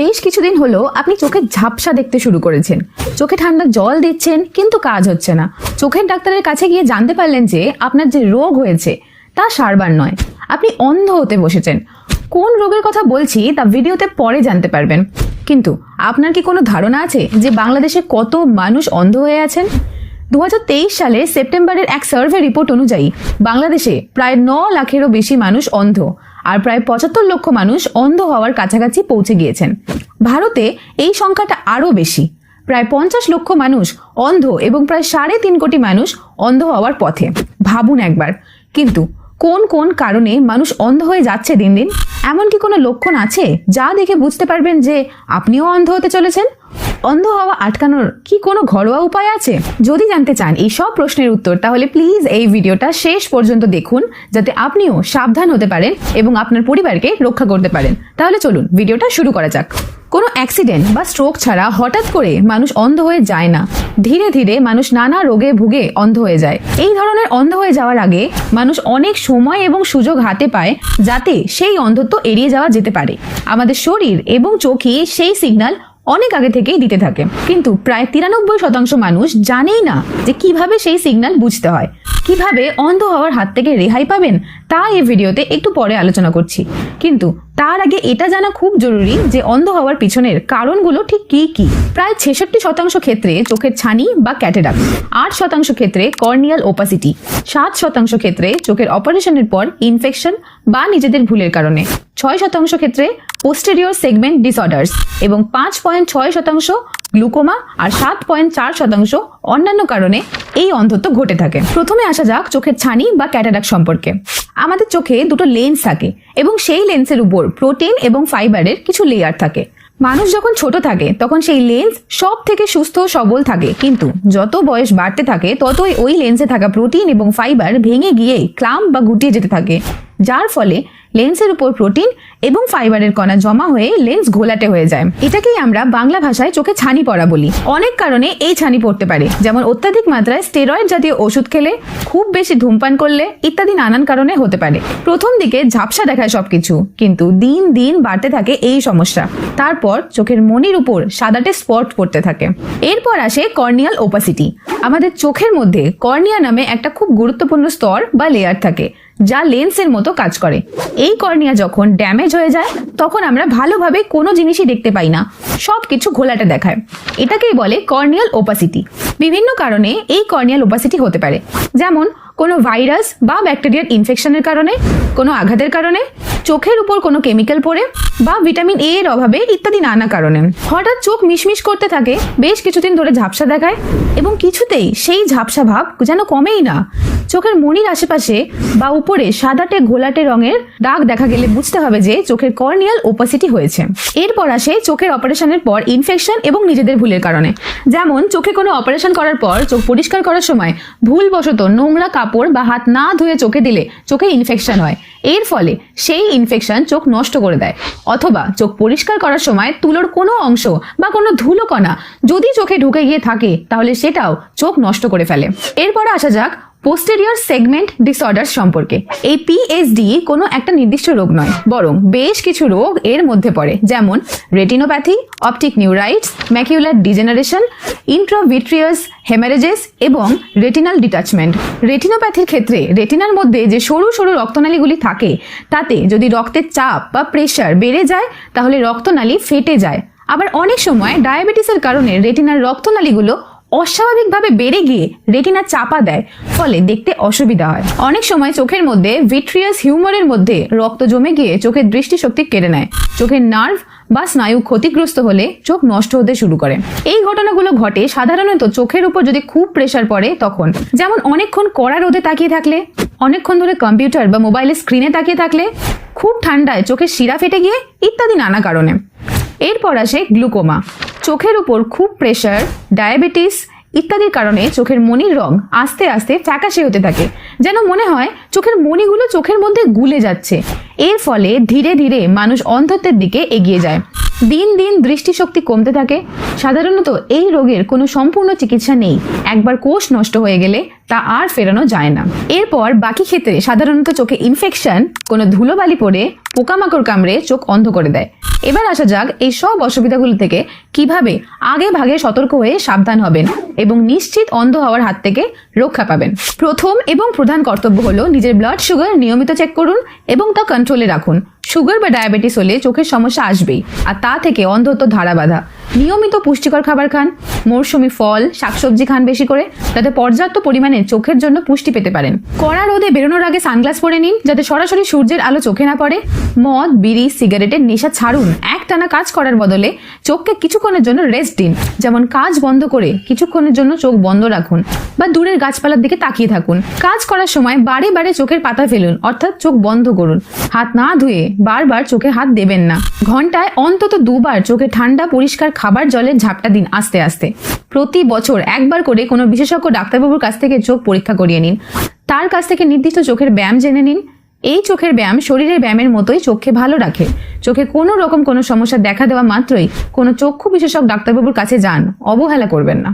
বেশ কিছুদিন হলো আপনি চোখের ঝাপসা দেখতে শুরু করেছেন, চোখে ঠান্ডা জল দিচ্ছেন কিন্তু কাজ হচ্ছে না। চোখের ডাক্তারের কাছে গিয়ে জানতে পারলেন যে আপনার যে রোগ হয়েছে তা সারবার নয়, আপনি অন্ধ হতে বসেছেন। কোন রোগের কথা বলছি তা ভিডিওতে পরে জানতে পারবেন। কিন্তু আপনার কি কোনো ধারণা আছে যে বাংলাদেশে কত মানুষ অন্ধ হয়ে আছেন? 2023 সালে সেপ্টেম্বরের এক সার্ভে রিপোর্ট অনুযায়ী বাংলাদেশে প্রায় 9 লাখেরও বেশি মানুষ অন্ধ, আর প্রায় 75 লক্ষ মানুষ অন্ধ হওয়ার কাছাকাছি পৌঁছে গিয়েছেন। ভারতে এই সংখ্যাটা আরও বেশি, প্রায় 50 লক্ষ মানুষ অন্ধ এবং প্রায় 3.5 কোটি মানুষ অন্ধ হওয়ার পথে। ভাবুন একবার। কিন্তু কোন কোন কারণে মানুষ অন্ধ হয়ে যাচ্ছে দিন দিন? এমন কি কোনো লক্ষণ আছে যা দেখে বুঝতে পারবেন যে আপনিও অন্ধ হতে চলেছেন? অন্ধ হওয়া আটকানোর কি কোনো ঘরোয়া উপায় আছে? যদি জানতে চান এই সব প্রশ্নের উত্তর, তাহলে প্লিজ এই ভিডিওটা শেষ পর্যন্ত দেখুন, যাতে আপনিও সাবধান হতে পারেন এবং আপনার পরিবারকে রক্ষা করতে পারেন। তাহলে চলুন ভিডিওটা শুরু করা যাক। কোনো অ্যাক্সিডেন্ট বা স্ট্রোক ছাড়া হঠাৎ করে মানুষ অন্ধ হয়ে যায় না। ধীরে ধীরে মানুষ নানা রোগে ভুগে অন্ধ হয়ে যায়। এই ধরনের অন্ধ হয়ে যাওয়ার আগে মানুষ অনেক সময় এবং সুযোগ হাতে পায় যাতে সেই অন্ধত্ব এড়িয়ে যাওয়া যেতে পারে। আমাদের শরীর এবং চোখই সেই সিগন্যাল অনেক আগে থেকেই দিতে থাকে, কিন্তু প্রায় 93% মানুষ জানেই না যে কিভাবে সেই সিগন্যাল বুঝতে হয়। কিভাবে অন্ধ হওয়ার হাত থেকে রেহাই পাবেন তা এই ভিডিওতে একটু পরে আলোচনা করছি। কিন্তু তার আগে এটা জানা খুব জরুরি যে অন্ধ হওয়ার পিছনের কারণগুলো ঠিক কি কি। প্রায় 66% ক্ষেত্রে চোখের ছানি বা ক্যাটারাক্ট, 8% ক্ষেত্রে কর্নিয়াল ওপাসিটি, 7% ক্ষেত্রে চোখের অপারেশনের পর ইনফেকশন বা নিজেদের ভুলের কারণে, 6% ক্ষেত্রে পোস্টেরিয়র সেগমেন্ট ডিসঅর্ডার্স এবং 5.6% গ্লুকোমা আর 7.4% অন্যান্য কারণে এই অন্ধত্ব ঘটে থাকে। প্রথমে আসা যাক চোখের ছানি বা ক্যাটারাক্ট সম্পর্কে। আমাদের চোখে দুটো লেন্স থাকে এবং সেই লেন্সের উপর প্রোটিন এবং ফাইবারের কিছু লেয়ার থাকে। মানুষ যখন ছোট থাকে তখন সেই লেন্স সব থেকে সুস্থ সবল থাকে, কিন্তু যত বয়স বাড়তে থাকে ততই ওই লেন্সে থাকা প্রোটিন এবং ফাইবার ভেঙে গিয়ে ক্লাম্প বা গুটিয়ে যেতে থাকে, যার ফলে লেন্সের উপর প্রোটিন এবং ফাইবারের কণা জমা হয়ে লেন্স ঘোলাটে হয়ে যায়। এটাকেই আমরা বাংলা ভাষায় চোখে ছানি পড়া বলি। অনেক কারণে এই ছানি পড়তে পারে, যেমন অত্যাধিক মাত্রায় স্টেরয়েড জাতীয় ওষুধ খেলে, খুব বেশি ধূমপান করলে ইত্যাদি নানান কারণে হতে পারে। প্রথম দিকে ঝাপসা দেখায় সবকিছু, কিন্তু দিন দিন বাড়তে থাকে এই সমস্যা। তারপর চোখের মনির উপর সাদাটে স্পট পড়তে থাকে। এরপর আসে কর্নিয়াল ওপাসিটি। আমাদের চোখের মধ্যে কর্নিয়া নামে একটা খুব গুরুত্বপূর্ণ স্তর বা লেয়ার থাকে, যা লেন্সের মতো কাজ করে। এই কর্নিয়া যখন ড্যামেজ হয়ে যায় তখন আমরা ভালোভাবে কোনো জিনিসই দেখতে পাই না, সবকিছু ঘোলাটে দেখায়। এটাকেই বলে কর্নিয়াল ওপাসিটি। বিভিন্ন কারণে এই কর্নিয়াল ওপাসিটি হতে পারে, যেমন কোনো ভাইরাস বা ব্যাকটেরিয়ার ইনফেকশনের কারণে, কোনো আঘাতের কারণে, চোখের উপর কোনো কেমিক্যাল পড়ে, বা ভিটামিন এ এর অভাবে ইত্যাদি নানা কারণে। হঠাৎ চোখ মিশমিশ করতে থাকে, বেশ কিছুদিন ধরে ঝাপসা দেখায় এবং কিছুতেই সেই ঝাপসা ভাব যেন কমেই না। চোখের মনির আশেপাশে বা উপরে সাদাটে ঘোলাটে রঙের দাগ দেখা গেলে বুঝতে হবে যে চোখের কর্নিয়াল ওপাসিটি হয়েছে। এরপর আসে চোখের অপারেশনের পর ইনফেকশন এবং নিজেদের ভুলের কারণে। যেমন চোখে কোনো অপারেশন করার পর চোখ পরিষ্কার করার সময় ভুলবশত নোংরা কাপড় বা হাত না ধুয়ে চোখে দিলে চোখে ইনফেকশন হয়। এর ফলে সেই ইনফেকশন চোখ নষ্ট করে দেয়। অথবা চোখ পরিষ্কার করার সময় তুলোর কোনো অংশ বা কোনো ধুলো কণা যদি চোখে ঢুকে গিয়ে থাকে তাহলে সেটাও চোখ নষ্ট করে ফেলে। এরপর আসা যাক পোস্টেরিয়র সেগমেন্ট ডিসঅর্ডার সম্পর্কে। এই পিএসডি কোনো একটা নির্দিষ্ট রোগ নয়, বরং বেশ কিছু রোগ এর মধ্যে পড়ে, যেমন রেটিনোপ্যাথি, অপটিক নিউরাইটস, ম্যাকিউলার ডিজেনারেশন, ইন্ট্রাভিট্রিয়াস হেমারেজেস এবং রেটিনাল ডিটাচমেন্ট। রেটিনোপ্যাথির ক্ষেত্রে রেটিনার মধ্যে যে সরু সরু রক্তনালীগুলি থাকে তাতে যদি রক্তের চাপ বা প্রেশার বেড়ে যায় তাহলে রক্তনালী ফেটে যায়। আবার অনেক সময় ডায়াবেটিসের কারণে রেটিনার রক্তনালীগুলো অস্বাভাবিকভাবে বেড়ে গিয়ে রেটিনা চাপা দেয়, ফলে দেখতে অসুবিধা হয়। অনেক সময় চোখের মধ্যে ভিট্রিয়াস হিউমারের মধ্যে রক্ত জমে গিয়ে চোখের দৃষ্টিশক্তি কেড়ে নেয়। চোখের নার্ভ বা স্নায়ু ক্ষতিগ্রস্ত হলে চোখ নষ্ট হতে শুরু করে। এই ঘটনাগুলো ঘটে সাধারণত চোখের উপর যদি খুব প্রেসার পড়ে তখন, যেমন অনেকক্ষণ কড়া রোদে তাকিয়ে থাকলে, অনেকক্ষণ ধরে কম্পিউটার বা মোবাইলের স্ক্রিনে তাকিয়ে থাকলে, খুব ঠান্ডায় চোখের শিরা ফেটে গিয়ে ইত্যাদি নানা কারণে। এরপর আসে গ্লুকোমা। চোখের উপর খুব প্রেসার, ডায়াবেটিস ইত্যাদির কারণে চোখের মনির রং আস্তে আস্তে ফ্যাকাশে হতে থাকে, যেন মনে হয় চোখের মণিগুলো চোখের মধ্যে গুলে যাচ্ছে। এর ফলে ধীরে ধীরে মানুষ অন্ধত্বের দিকে এগিয়ে যায়। দিন দিন দৃষ্টিশক্তি কমতে থাকে। সাধারণত এই রোগের কোনো সম্পূর্ণ চিকিৎসা নেই। একবার কোষ নষ্ট হয়ে গেলে তা আর ফেরানো যায় না। এরপর বাকি ক্ষেত্রে সাধারণত চোখে ইনফেকশন, কোনো ধুলোবালি পড়ে, পোকামাকড় কামড়ে চোখ অন্ধ করে দেয়। এবার আসা যাক এই সব অসুবিধাগুলো থেকে কিভাবে আগে ভাগে সতর্ক হয়ে সাবধান হবেন এবং নিশ্চিত অন্ধ হওয়ার হাত থেকে রক্ষা পাবেন। প্রথম এবং প্রধান কর্তব্য হলো নিজের ব্লাড সুগার নিয়মিত চেক করুন এবং তা কন্ট্রোলে রাখুন। সুগার বা ডায়াবেটিস হলে চোখের সমস্যা আসবেই, আর তা থেকে অন্ধত্ব ধারা বাঁধা। নিয়মিত পুষ্টিকর খাবার খান, মৌসুমী ফল, শাকসবজি খান বেশি করে, যাতে পর্যাপ্ত পরিমাণে চোখের জন্য পুষ্টি পেতে পারেন। কড়া রোদে বেরোনোর আগে সানগ্লাস পরে নিন, যাতে সরাসরি সূর্যের আলো চোখে না পড়ে। মদ, বিড়ি, সিগারেটের নেশা ছাড়ুন। একটানা কাজ করার বদলে চোখকে কিছুক্ষণের জন্য রেস্ট দিন। যেমন কাজ বন্ধ করে কিছুক্ষণের জন্য চোখ বন্ধ রাখুন বা দূরের গাছপালার দিকে তাকিয়ে থাকুন। কাজ করার সময় বারে বারে চোখের পাতা ফেলুন, অর্থাৎ চোখ বন্ধ করুন। হাত না ধুয়ে বারবার চোখে হাত দেবেন না। ঘন্টায় অন্তত 2 বার চোখে ঠান্ডা পরিষ্কার খাবার জলের ঝাপটা দিন আস্তে আস্তে। প্রতি বছর একবার করে কোনো বিশেষজ্ঞ ডাক্তারবাবুর কাছ থেকে চোখ পরীক্ষা করিয়ে নিন। তার কাছ থেকে নির্দিষ্ট চোখের ব্যায়াম জেনে নিন। এই চোখের ব্যায়াম শরীরের ব্যায়ামের মতোই চোখকে ভালো রাখে। চোখে কোনো রকম কোনো সমস্যা দেখা দেওয়া মাত্রই কোনো চক্ষু বিশেষজ্ঞ ডাক্তারবাবুর কাছে যান, অবহেলা করবেন না।